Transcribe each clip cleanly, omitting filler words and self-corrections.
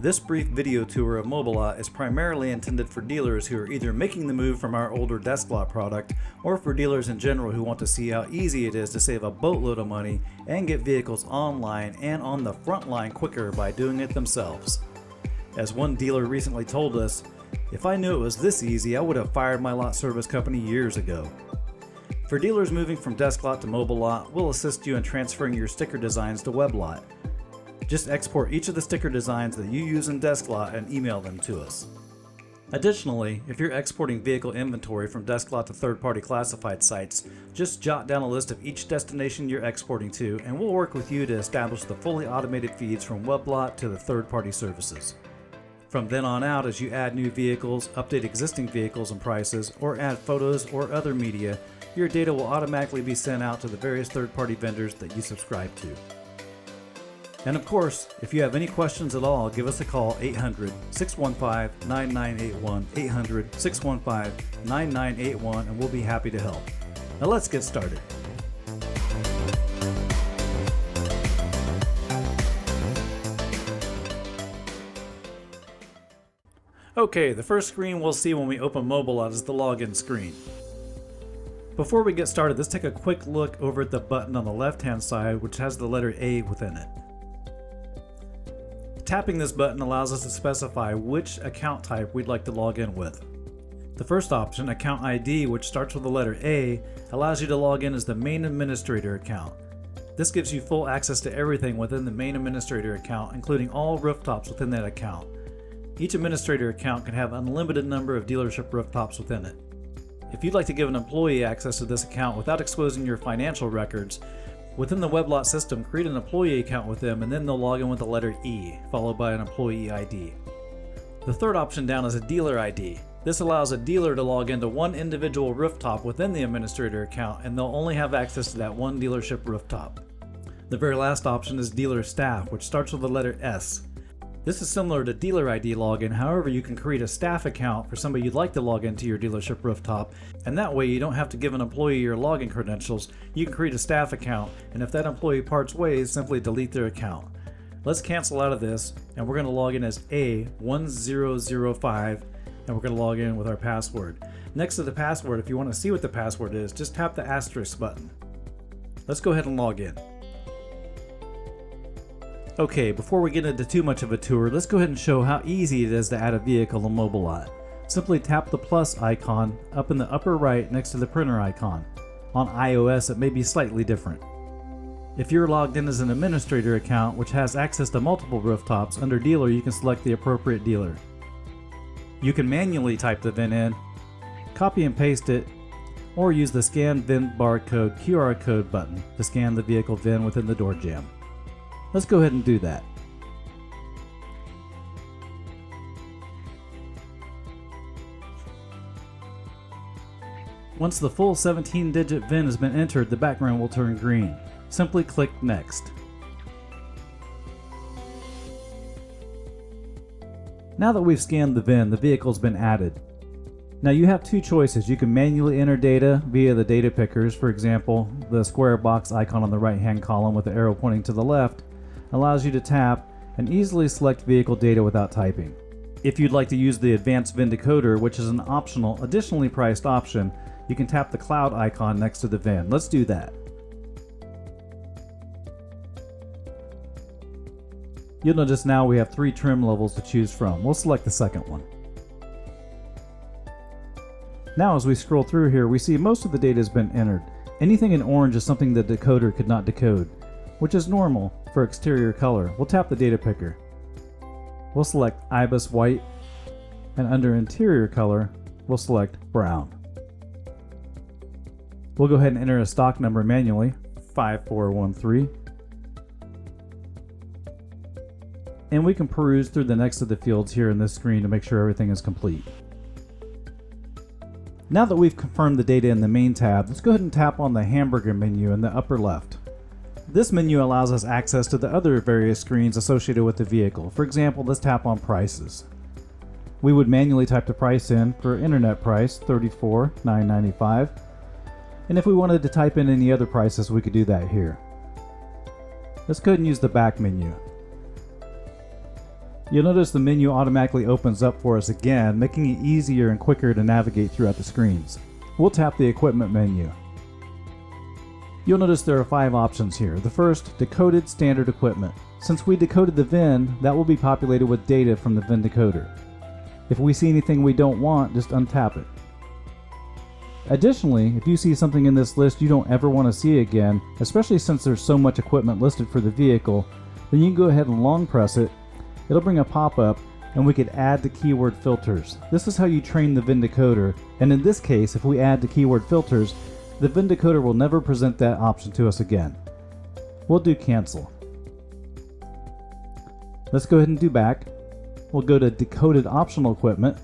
This brief video tour of MobileLot is primarily intended for dealers who are either making the move from our older DeskLot product or for dealers in general who want to see how easy it is to save a boatload of money and get vehicles online and on the front line quicker by doing it themselves. As one dealer recently told us, "If I knew it was this easy, I would have fired my lot service company years ago." For dealers moving from DeskLot to MobileLot, we'll assist you in transferring your sticker designs to WebLot. Just export each of the sticker designs that you use in DeskLot and email them to us. Additionally, if you're exporting vehicle inventory from DeskLot to third-party classified sites, just jot down a list of each destination you're exporting to and we'll work with you to establish the fully automated feeds from WebLot to the third-party services. From then on out, as you add new vehicles, update existing vehicles and prices, or add photos or other media, your data will automatically be sent out to the various third-party vendors that you subscribe to. And of course, if you have any questions at all, give us a call 800-615-9981, 800-615-9981, and we'll be happy to help. Now let's get started. Okay, the first screen we'll see when we open MobileLot is the login screen. Before we get started, let's take a quick look over at the button on the left-hand side, which has the letter A within it. Tapping this button allows us to specify which account type we'd like to log in with. The first option, Account ID, which starts with the letter A, allows you to log in as the main administrator account. This gives you full access to everything within the main administrator account, including all rooftops within that account. Each administrator account can have an unlimited number of dealership rooftops within it. If you'd like to give an employee access to this account without exposing your financial records, within the WebLot system, create an employee account with them and then they'll log in with the letter E, followed by an employee ID. The third option down is a dealer ID. This allows a dealer to log into one individual rooftop within the administrator account and they'll only have access to that one dealership rooftop. The very last option is dealer staff, which starts with the letter S. This is similar to dealer ID login, however you can create a staff account for somebody you'd like to log into your dealership rooftop, and that way you don't have to give an employee your login credentials. You can create a staff account, and if that employee parts ways, simply delete their account. Let's cancel out of this, and we're going to log in as A1005, and we're going to log in with our password. Next to the password, if you want to see what the password is, just tap the asterisk button. Let's go ahead and log in. Okay, before we get into too much of a tour, let's go ahead and show how easy it is to add a vehicle in MobileLot. Simply tap the plus icon up in the upper right next to the printer icon. On iOS, it may be slightly different. If you're logged in as an administrator account, which has access to multiple rooftops, under dealer you can select the appropriate dealer. You can manually type the VIN in, copy and paste it, or use the Scan VIN Barcode QR code button to scan the vehicle VIN within the door jamb. Let's go ahead and do that. Once the full 17-digit VIN has been entered, the background will turn green. Simply click Next. Now that we've scanned the VIN, the vehicle's been added. Now you have two choices. You can manually enter data via the data pickers. For example, the square box icon on the right-hand column with the arrow pointing to the left allows you to tap and easily select vehicle data without typing. If you'd like to use the advanced VIN decoder, which is an optional, additionally priced option, you can tap the cloud icon next to the VIN. Let's do that. You'll notice now we have 3 trim levels to choose from. We'll select the second one. Now as we scroll through here, we see most of the data has been entered. Anything in orange is something the decoder could not decode, which is normal for exterior color. We'll tap the data picker. We'll select Ibis White, and under interior color, we'll select Brown. We'll go ahead and enter a stock number manually, 5413. And we can peruse through the next of the fields here in this screen to make sure everything is complete. Now that we've confirmed the data in the main tab, let's go ahead and tap on the hamburger menu in the upper left. This menu allows us access to the other various screens associated with the vehicle. For example, let's tap on Prices. We would manually type the price in for internet price, $34,995. And if we wanted to type in any other prices, we could do that here. Let's go ahead and use the back menu. You'll notice the menu automatically opens up for us again, making it easier and quicker to navigate throughout the screens. We'll tap the equipment menu. You'll notice there are 5 options here. The first, decoded standard equipment. Since we decoded the VIN, that will be populated with data from the VIN decoder. If we see anything we don't want, just untap it. Additionally, if you see something in this list you don't ever want to see again, especially since there's so much equipment listed for the vehicle, then you can go ahead and long press it. It'll bring a pop-up and we could add the keyword filters. This is how you train the VIN decoder, and in this case, if we add the keyword filters, the VIN decoder will never present that option to us again. We'll do cancel. Let's go ahead and do back. We'll go to decoded optional equipment,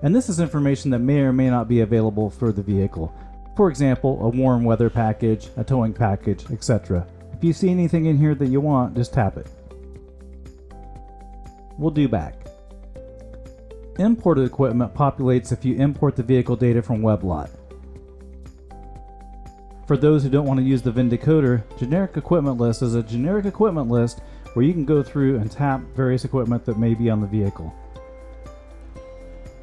and this is information that may or may not be available for the vehicle. For example, a warm weather package, a towing package, etc. If you see anything in here that you want, just tap it. We'll do back. Imported equipment populates if you import the vehicle data from WebLot. For those who don't want to use the VIN decoder, generic equipment list is a generic equipment list where you can go through and tap various equipment that may be on the vehicle.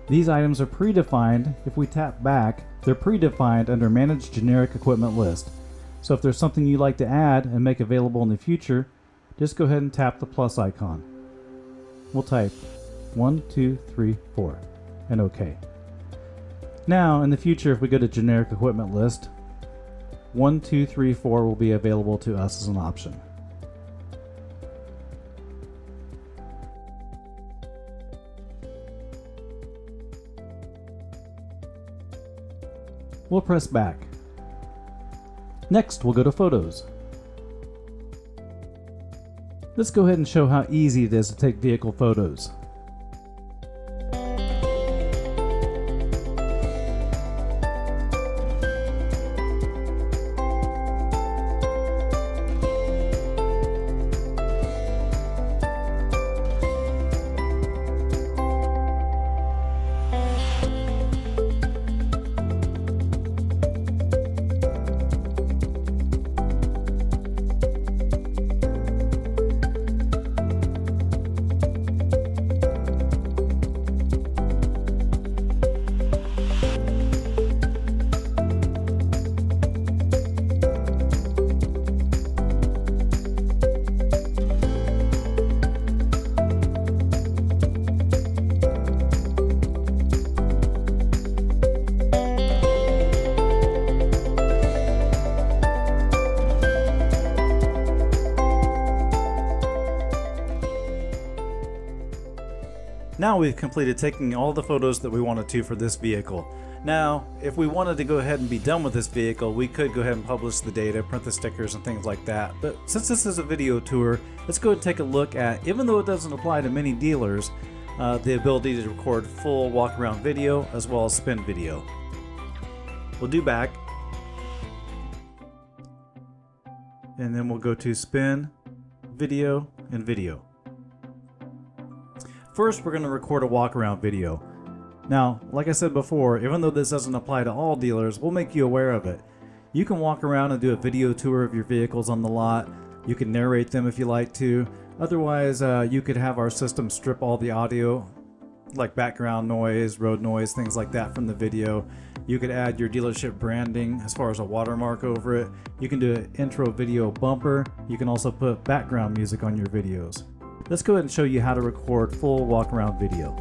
These items are predefined. If we tap back, they're predefined under Manage Generic Equipment List. So if there's something you'd like to add and make available in the future, just go ahead and tap the plus icon. We'll type 1, 2, 3, 4 and OK. Now in the future, if we go to Generic Equipment List, 1, 2, 3, 4 will be available to us as an option. We'll press back. Next, we'll go to Photos. Let's go ahead and show how easy it is to take vehicle photos. Now we've completed taking all the photos that we wanted to for this vehicle. Now, if we wanted to go ahead and be done with this vehicle, we could go ahead and publish the data, print the stickers and things like that. But since this is a video tour, let's go and take a look at, even though it doesn't apply to many dealers, the ability to record full walk around video as well as spin video. We'll do back. And then we'll go to spin, video, and video. First, we're going to record a walk around video. Now, like I said before, even though this doesn't apply to all dealers, we'll make you aware of it. You can walk around and do a video tour of your vehicles on the lot. You can narrate them if you like to. Otherwise, you could have our system strip all the audio, like background noise, road noise, things like that from the video. You could add your dealership branding as far as a watermark over it. You can do an intro video bumper. You can also put background music on your videos. Let's go ahead and show you how to record full walk around video.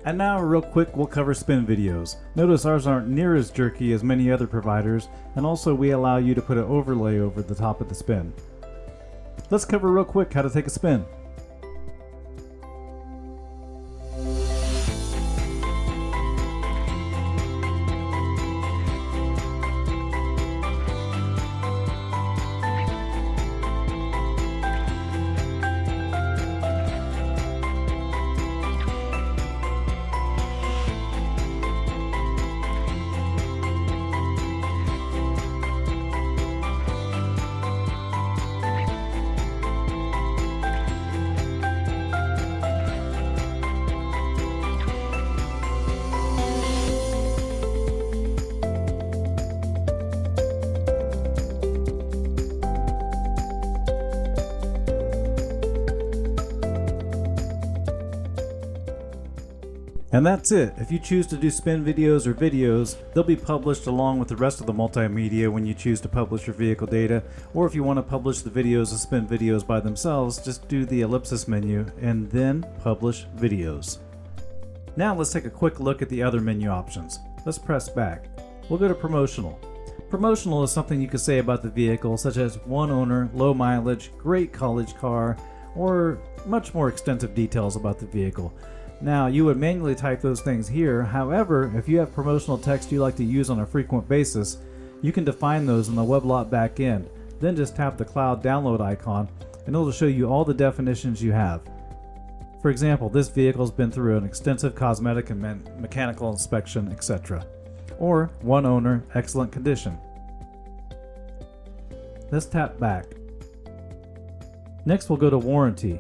And now real quick, we'll cover spin videos. Notice ours aren't near as jerky as many other providers, and also we allow you to put an overlay over the top of the spin. Let's cover real quick how to take a spin. And that's it. If you choose to do spin videos or videos, they'll be published along with the rest of the multimedia when you choose to publish your vehicle data, or if you want to publish the videos or spin videos by themselves, just do the ellipsis menu and then publish videos. Now let's take a quick look at the other menu options. Let's press back. We'll go to promotional. Promotional is something you can say about the vehicle, such as one owner, low mileage, great college car, or much more extensive details about the vehicle. Now, you would manually type those things here. However, if you have promotional text you like to use on a frequent basis, you can define those in the WebLot backend. Then just tap the cloud download icon and it'll show you all the definitions you have. For example, this vehicle has been through an extensive cosmetic and mechanical inspection, etc. Or one owner, excellent condition. Let's tap back. Next we'll go to warranty.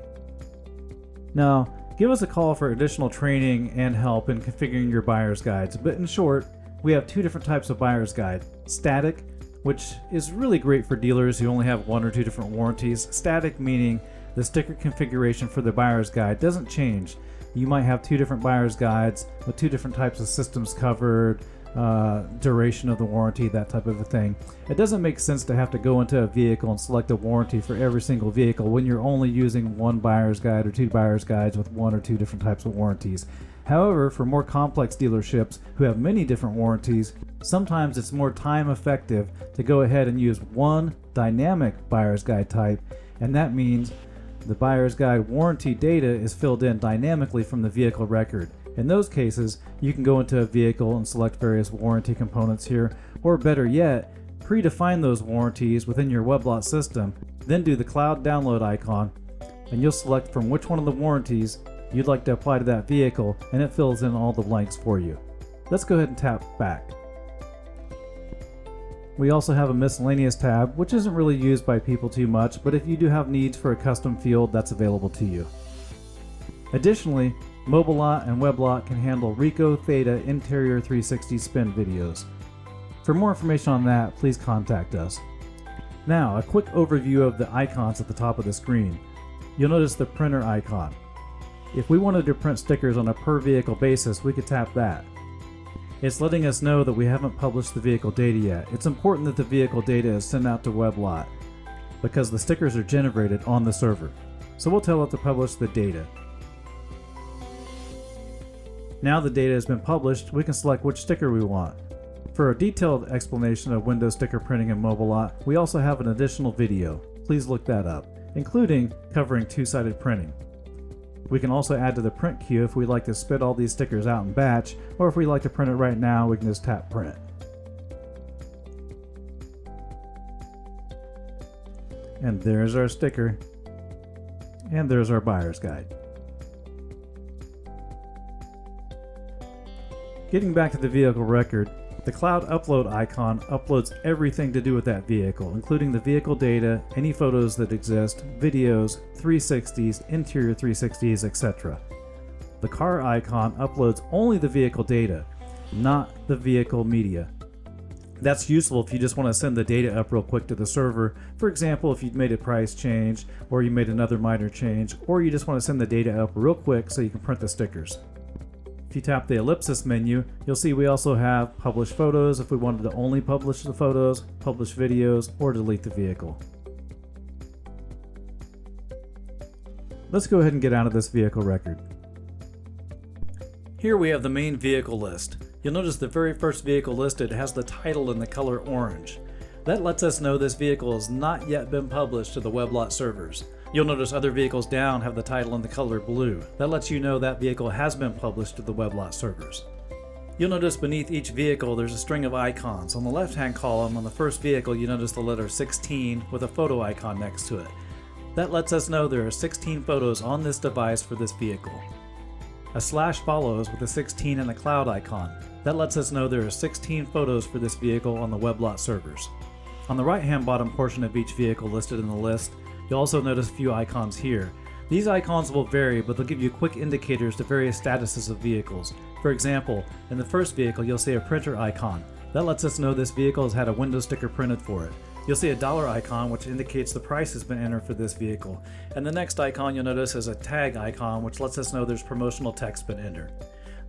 Now, give us a call for additional training and help in configuring your buyer's guides. But in short, we have two different types of buyer's guide. Static, which is really great for dealers who only have one or two different warranties. Static meaning the sticker configuration for the buyer's guide doesn't change. You might have two different buyer's guides with two different types of systems covered, duration of the warranty, that type of a thing. It doesn't make sense to have to go into a vehicle and select a warranty for every single vehicle when you're only using one buyer's guide or two buyer's guides with one or two different types of warranties. However, for more complex dealerships who have many different warranties, sometimes it's more time effective to go ahead and use one dynamic buyer's guide type, and that means the buyer's guide warranty data is filled in dynamically from the vehicle record. In those cases, you can go into a vehicle and select various warranty components here, or better yet, predefine those warranties within your WebLot system, then do the cloud download icon, and you'll select from which one of the warranties you'd like to apply to that vehicle, and it fills in all the blanks for you. Let's go ahead and tap back. We also have a miscellaneous tab, which isn't really used by people too much, but if you do have needs for a custom field, that's available to you. Additionally, MobileLot and WebLot can handle Ricoh Theta Interior 360 spin videos. For more information on that, please contact us. Now, a quick overview of the icons at the top of the screen. You'll notice the printer icon. If we wanted to print stickers on a per vehicle basis, we could tap that. It's letting us know that we haven't published the vehicle data yet. It's important that the vehicle data is sent out to WebLot because the stickers are generated on the server. So we'll tell it to publish the data. Now the data has been published, we can select which sticker we want. For a detailed explanation of Windows sticker printing in MobileLot, we also have an additional video. Please look that up, including covering two-sided printing. We can also add to the print queue if we like to spit all these stickers out in batch, or if we like to print it right now, we can just tap print. And there's our sticker, and there's our buyer's guide. Getting back to the vehicle record, the cloud upload icon uploads everything to do with that vehicle, including the vehicle data, any photos that exist, videos, 360s, interior 360s, etc. The car icon uploads only the vehicle data, not the vehicle media. That's useful if you just want to send the data up real quick to the server. For example, if you've made a price change, or you made another minor change, or you just want to send the data up real quick so you can print the stickers. If you tap the ellipsis menu, you'll see we also have publish photos if we wanted to only publish the photos, publish videos, or delete the vehicle. Let's go ahead and get out of this vehicle record. Here we have the main vehicle list. You'll notice the very first vehicle listed has the title in the color orange. That lets us know this vehicle has not yet been published to the WebLot servers. You'll notice other vehicles down have the title in the color blue. That lets you know that vehicle has been published to the WebLot servers. You'll notice beneath each vehicle there's a string of icons. On the left-hand column on the first vehicle you notice the letter 16 with a photo icon next to it. That lets us know there are 16 photos on this device for this vehicle. A slash follows with a 16 and a cloud icon. That lets us know there are 16 photos for this vehicle on the WebLot servers. On the right-hand bottom portion of each vehicle listed in the list, you'll also notice a few icons here. These icons will vary, but they'll give you quick indicators to various statuses of vehicles. For example, in the first vehicle you'll see a printer icon. That lets us know this vehicle has had a window sticker printed for it. You'll see a dollar icon which indicates the price has been entered for this vehicle. And the next icon you'll notice is a tag icon which lets us know there's promotional text been entered.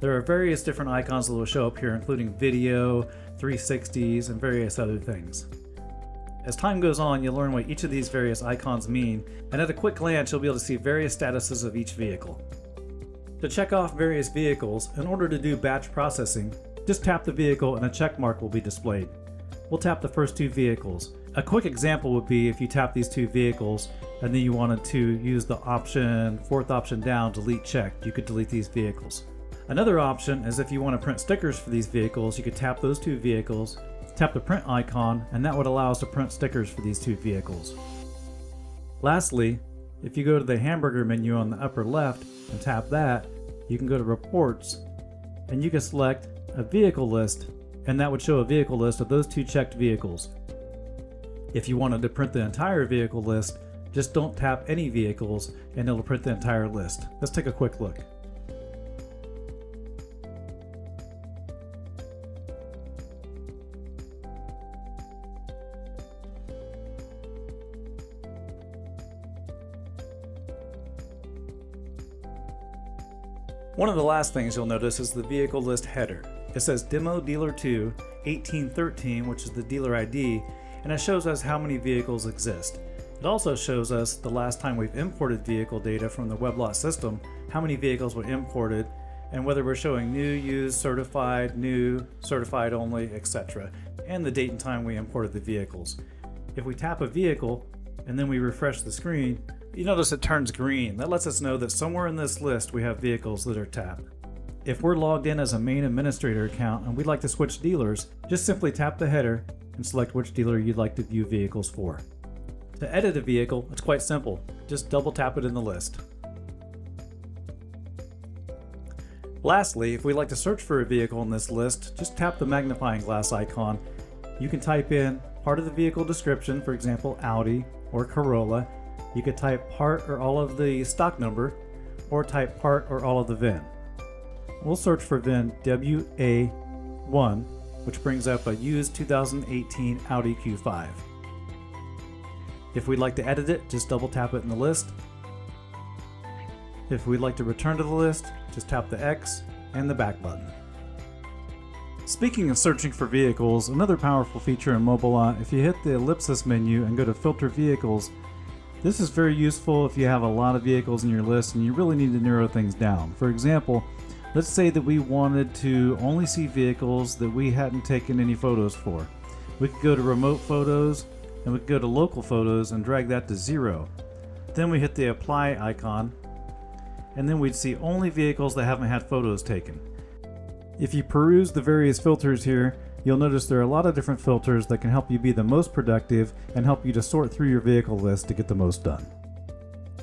There are various different icons that will show up here, including video, 360s, and various other things. As time goes on, you'll learn what each of these various icons mean, and at a quick glance you'll be able to see various statuses of each vehicle. To check off various vehicles, in order to do batch processing, just tap the vehicle and a check mark will be displayed. We'll tap the first two vehicles. A quick example would be if you tap these two vehicles and then you wanted to use the fourth option down, delete check, you could delete these vehicles. Another option is if you want to print stickers for these vehicles, you could tap those two vehicles, tap the print icon, and that would allow us to print stickers for these two vehicles. Lastly, if you go to the hamburger menu on the upper left and tap that, you can go to Reports and you can select a vehicle list, and that would show a vehicle list of those two checked vehicles. If you wanted to print the entire vehicle list, just don't tap any vehicles and it'll print the entire list. Let's take a quick look. One of the last things you'll notice is the vehicle list header. It says Demo Dealer 2 1813, which is the dealer ID, and it shows us how many vehicles exist. It also shows us the last time we've imported vehicle data from the WebLot system, how many vehicles were imported, and whether we're showing new, used, certified, new, certified only, etc., and the date and time we imported the vehicles. If we tap a vehicle and then we refresh the screen, you notice it turns green. That lets us know that somewhere in this list we have vehicles that are tapped. If we're logged in as a main administrator account and we'd like to switch dealers, just simply tap the header and select which dealer you'd like to view vehicles for. To edit a vehicle, it's quite simple. Just double tap it in the list. Lastly, if we'd like to search for a vehicle in this list, just tap the magnifying glass icon. You can type in part of the vehicle description, for example Audi or Corolla. You could type part or all of the stock number, or type part or all of the VIN. We'll search for VIN WA1, which brings up a used 2018 Audi Q5. If we'd like to edit it, just double tap it in the list. If we'd like to return to the list, just tap the X and the back button. Speaking of searching for vehicles, another powerful feature in MobileLot, if you hit the ellipsis menu and go to Filter Vehicles, this is very useful if you have a lot of vehicles in your list and you really need to narrow things down. For example, let's say that we wanted to only see vehicles that we hadn't taken any photos for. We could go to Remote Photos and we could go to Local Photos and drag that to 0. Then we hit the Apply icon and then we'd see only vehicles that haven't had photos taken. If you peruse the various filters here, you'll notice there are a lot of different filters that can help you be the most productive and help you to sort through your vehicle list to get the most done.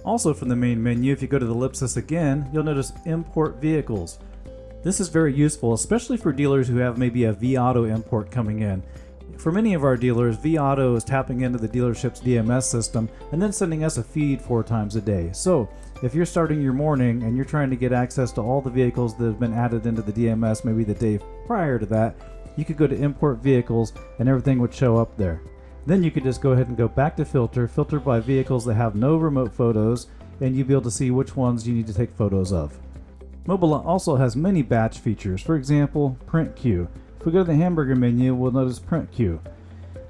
Also from the main menu, if you go to the ellipsis again, you'll notice Import Vehicles. This is very useful, especially for dealers who have maybe a vAuto import coming in. For many of our dealers, vAuto is tapping into the dealership's DMS system and then sending us a feed 4 times a day. So if you're starting your morning and you're trying to get access to all the vehicles that have been added into the DMS maybe the day prior to that, you could go to Import Vehicles and everything would show up there. Then you could just go ahead and go back to filter by vehicles that have no remote photos, and you'll be able to see which ones you need to take photos of. MobileLot also has many batch features. For example, Print Queue. If we go to the hamburger menu, we'll notice Print Queue.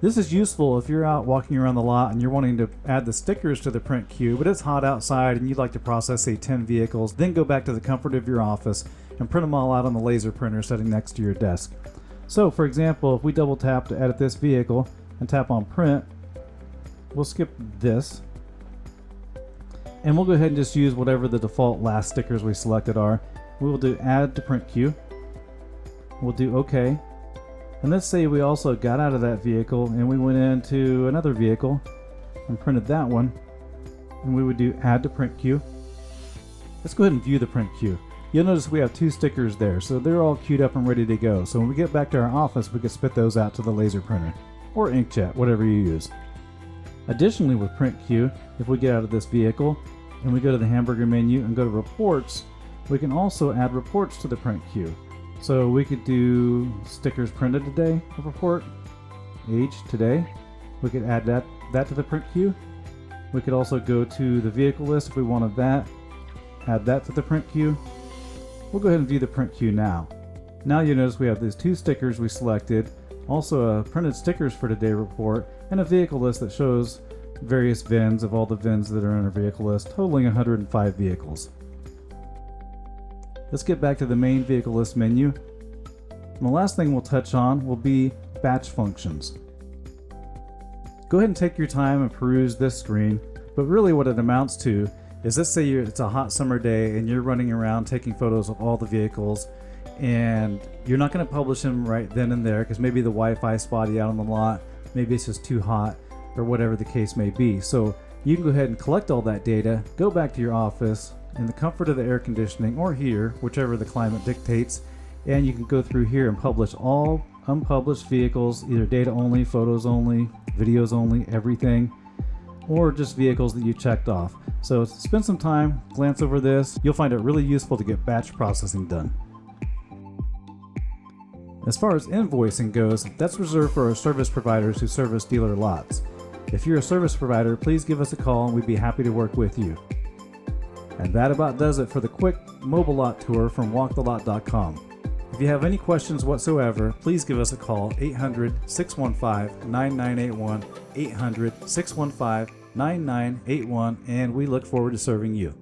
This is useful if you're out walking around the lot and you're wanting to add the stickers to the print queue, but it's hot outside and you'd like to process, say, 10 vehicles, then go back to the comfort of your office and print them all out on the laser printer sitting next to your desk. So, for example, if we double tap to edit this vehicle and tap on print, we'll skip this. And we'll go ahead and just use whatever the default last stickers we selected are. We will do add to print queue. We'll do OK. And let's say we also got out of that vehicle and we went into another vehicle and printed that one. And we would do add to print queue. Let's go ahead and view the print queue. You'll notice we have 2 stickers there, so they're all queued up and ready to go. So when we get back to our office, we can spit those out to the laser printer or inkjet, whatever you use. Additionally, with print queue, if we get out of this vehicle and we go to the hamburger menu and go to reports, we can also add reports to the print queue. So we could do stickers printed today, a report, age today. We could add that to the print queue. We could also go to the vehicle list if we wanted that, add that to the print queue. We'll go ahead and view the print queue now. Now you notice we have these 2 stickers we selected, also a printed stickers for today report, and a vehicle list that shows various VINs of all the VINs that are in our vehicle list, totaling 105 vehicles. Let's get back to the main vehicle list menu. And the last thing we'll touch on will be batch functions. Go ahead and take your time and peruse this screen, but really what it amounts to is, let's say it's a hot summer day and you're running around taking photos of all the vehicles, and you're not going to publish them right then and there because maybe the Wi-Fi is spotty out on the lot, maybe it's just too hot, or whatever the case may be. So you can go ahead and collect all that data, go back to your office in the comfort of the air conditioning or heater, whichever the climate dictates, and you can go through here and publish all unpublished vehicles, either data only, photos only, videos only, everything, or just vehicles that you checked off. So spend some time, glance over this. You'll find it really useful to get batch processing done. As far as invoicing goes, that's reserved for our service providers who service dealer lots. If you're a service provider, please give us a call and we'd be happy to work with you. And that about does it for the quick mobile lot tour from WalkTheLot.com. If you have any questions whatsoever, please give us a call, 800-615-9981, 800-615-9981, and we look forward to serving you.